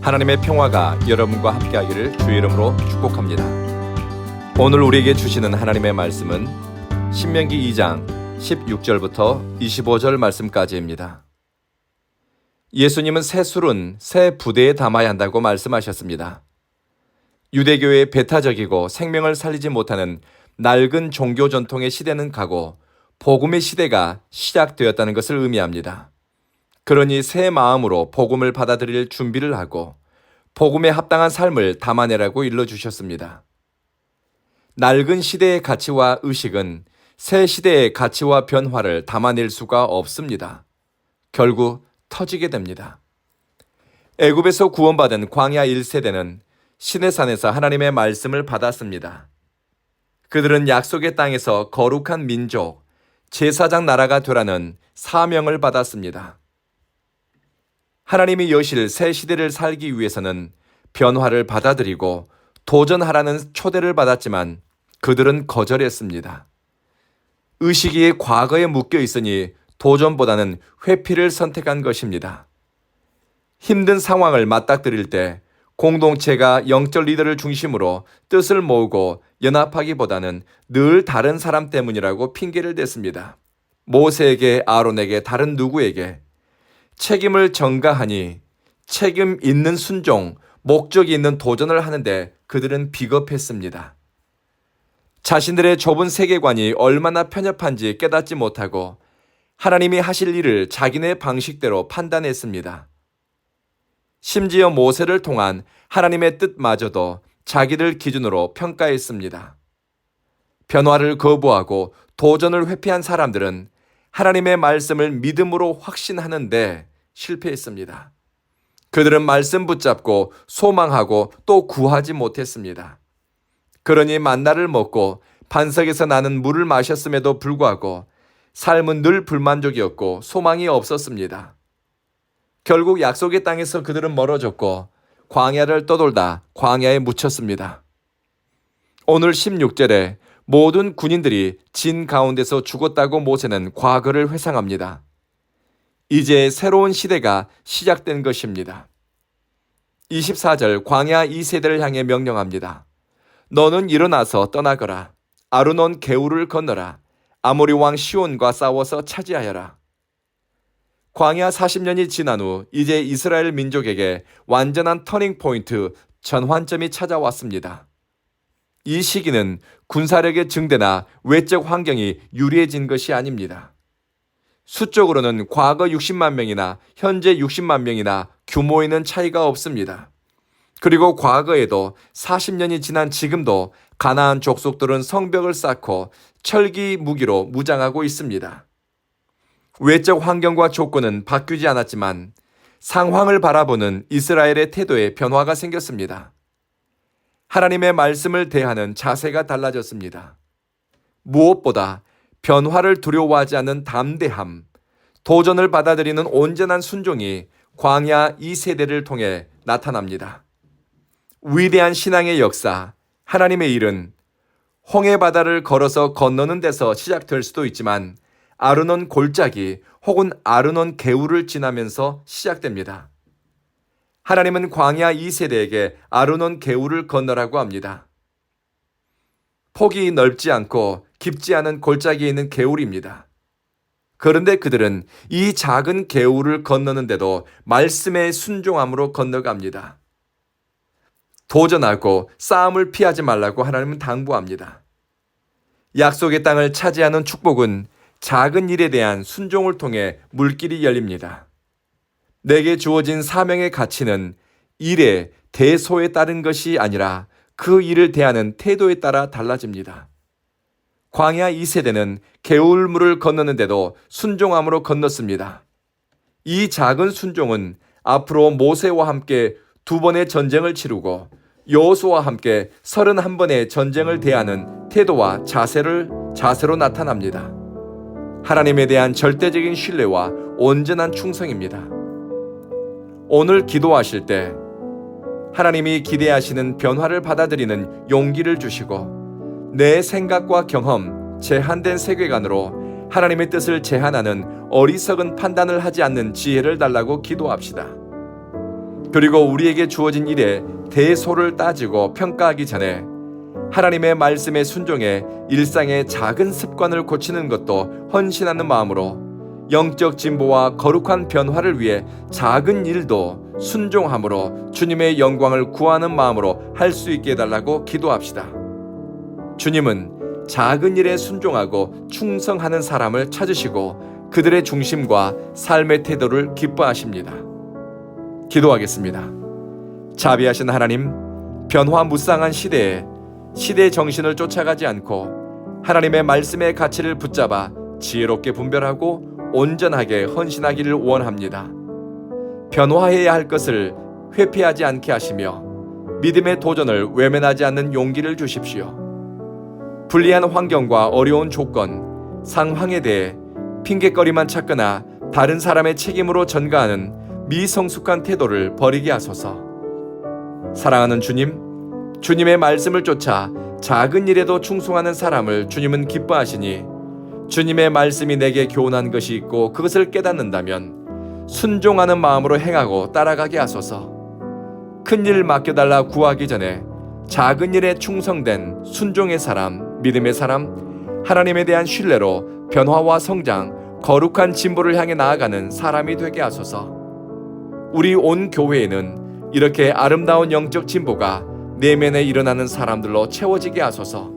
하나님의 평화가 여러분과 함께하기를 주의 이름으로 축복합니다. 오늘 우리에게 주시는 하나님의 말씀은 신명기 2장 16절부터 25절 말씀까지입니다. 예수님은 새 술은 새 부대에 담아야 한다고 말씀하셨습니다. 유대교의 배타적이고 생명을 살리지 못하는 낡은 종교 전통의 시대는 가고 복음의 시대가 시작되었다는 것을 의미합니다. 그러니 새 마음으로 복음을 받아들일 준비를 하고 복음에 합당한 삶을 담아내라고 일러주셨습니다. 낡은 시대의 가치와 의식은 새 시대의 가치와 변화를 담아낼 수가 없습니다. 결국 터지게 됩니다. 애굽에서 구원받은 광야 1세대는 시내산에서 하나님의 말씀을 받았습니다. 그들은 약속의 땅에서 거룩한 민족, 제사장 나라가 되라는 사명을 받았습니다. 하나님이 여실 새 시대를 살기 위해서는 변화를 받아들이고 도전하라는 초대를 받았지만 그들은 거절했습니다. 의식이 과거에 묶여 있으니 도전보다는 회피를 선택한 것입니다. 힘든 상황을 맞닥뜨릴 때 공동체가 영적 리더를 중심으로 뜻을 모으고 연합하기보다는 늘 다른 사람 때문이라고 핑계를 댔습니다. 모세에게, 아론에게, 다른 누구에게 책임을 전가하니 책임 있는 순종, 목적이 있는 도전을 하는데 그들은 비겁했습니다. 자신들의 좁은 세계관이 얼마나 편협한지 깨닫지 못하고 하나님이 하실 일을 자기네 방식대로 판단했습니다. 심지어 모세를 통한 하나님의 뜻마저도 자기들 기준으로 평가했습니다. 변화를 거부하고 도전을 회피한 사람들은 하나님의 말씀을 믿음으로 확신하는데 실패했습니다. 그들은 말씀 붙잡고 소망하고 또 구하지 못했습니다. 그러니 만나를 먹고 반석에서 나는 물을 마셨음에도 불구하고 삶은 늘 불만족이었고 소망이 없었습니다. 결국 약속의 땅에서 그들은 멀어졌고 광야를 떠돌다 광야에 묻혔습니다. 오늘 16절에 모든 군인들이 진 가운데서 죽었다고 모세는 과거를 회상합니다. 이제 새로운 시대가 시작된 것입니다. 24절 광야 2세대를 향해 명령합니다. 너는 일어나서 떠나거라. 아르논 개울을 건너라. 아모리 왕 시온과 싸워서 차지하여라. 광야 40년이 지난 후 이제 이스라엘 민족에게 완전한 터닝포인트, 전환점이 찾아왔습니다. 이 시기는 군사력의 증대나 외적 환경이 유리해진 것이 아닙니다. 수적으로는 과거 60만 명이나 현재 60만 명이나 규모에는 차이가 없습니다. 그리고 과거에도 40년이 지난 지금도 가나안 족속들은 성벽을 쌓고 철기 무기로 무장하고 있습니다. 외적 환경과 조건은 바뀌지 않았지만 상황을 바라보는 이스라엘의 태도에 변화가 생겼습니다. 하나님의 말씀을 대하는 자세가 달라졌습니다. 무엇보다 변화를 두려워하지 않는 담대함, 도전을 받아들이는 온전한 순종이 광야 2세대를 통해 나타납니다. 위대한 신앙의 역사, 하나님의 일은 홍해 바다를 걸어서 건너는 데서 시작될 수도 있지만 아르논 골짜기 혹은 아르논 개울을 지나면서 시작됩니다. 하나님은 광야 2세대에게 아르논 개울을 건너라고 합니다. 폭이 넓지 않고 깊지 않은 골짜기에 있는 개울입니다. 그런데 그들은 이 작은 개울을 건너는데도 말씀의 순종함으로 건너갑니다. 도전하고 싸움을 피하지 말라고 하나님은 당부합니다. 약속의 땅을 차지하는 축복은 작은 일에 대한 순종을 통해 물길이 열립니다. 내게 주어진 사명의 가치는 일의 대소에 따른 것이 아니라 그 일을 대하는 태도에 따라 달라집니다. 광야 2세대는 개울물을 건너는데도 순종함으로 건넜습니다. 이 작은 순종은 앞으로 모세와 함께 2번의 전쟁을 치르고 여호수아와 함께 31번의 전쟁을 대하는 태도와 자세로 나타납니다. 하나님에 대한 절대적인 신뢰와 온전한 충성입니다. 오늘 기도하실 때 하나님이 기대하시는 변화를 받아들이는 용기를 주시고 내 생각과 경험, 제한된 세계관으로 하나님의 뜻을 제한하는 어리석은 판단을 하지 않는 지혜를 달라고 기도합시다. 그리고 우리에게 주어진 일에 대소를 따지고 평가하기 전에 하나님의 말씀에 순종해 일상의 작은 습관을 고치는 것도 헌신하는 마음으로 영적 진보와 거룩한 변화를 위해 작은 일도 순종함으로 주님의 영광을 구하는 마음으로 할 수 있게 해달라고 기도합시다. 주님은 작은 일에 순종하고 충성하는 사람을 찾으시고 그들의 중심과 삶의 태도를 기뻐하십니다. 기도하겠습니다. 자비하신 하나님, 변화무쌍한 시대에 시대의 정신을 쫓아가지 않고 하나님의 말씀의 가치를 붙잡아 지혜롭게 분별하고 온전하게 헌신하기를 원합니다. 변화해야 할 것을 회피하지 않게 하시며 믿음의 도전을 외면하지 않는 용기를 주십시오. 불리한 환경과 어려운 조건, 상황에 대해 핑계거리만 찾거나 다른 사람의 책임으로 전가하는 미성숙한 태도를 버리게 하소서. 사랑하는 주님, 주님의 말씀을 쫓아 작은 일에도 충성하는 사람을 주님은 기뻐하시니 주님의 말씀이 내게 교훈한 것이 있고 그것을 깨닫는다면 순종하는 마음으로 행하고 따라가게 하소서. 큰일 맡겨달라 구하기 전에 작은 일에 충성된 순종의 사람, 믿음의 사람, 하나님에 대한 신뢰로 변화와 성장, 거룩한 진보를 향해 나아가는 사람이 되게 하소서. 우리 온 교회에는 이렇게 아름다운 영적 진보가 내면에 일어나는 사람들로 채워지게 하소서.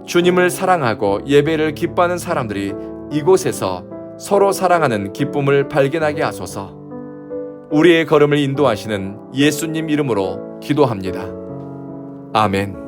주님을 사랑하고 예배를 기뻐하는 사람들이 이곳에서 서로 사랑하는 기쁨을 발견하게 하소서. 우리의 걸음을 인도하시는 예수님 이름으로 기도합니다. 아멘.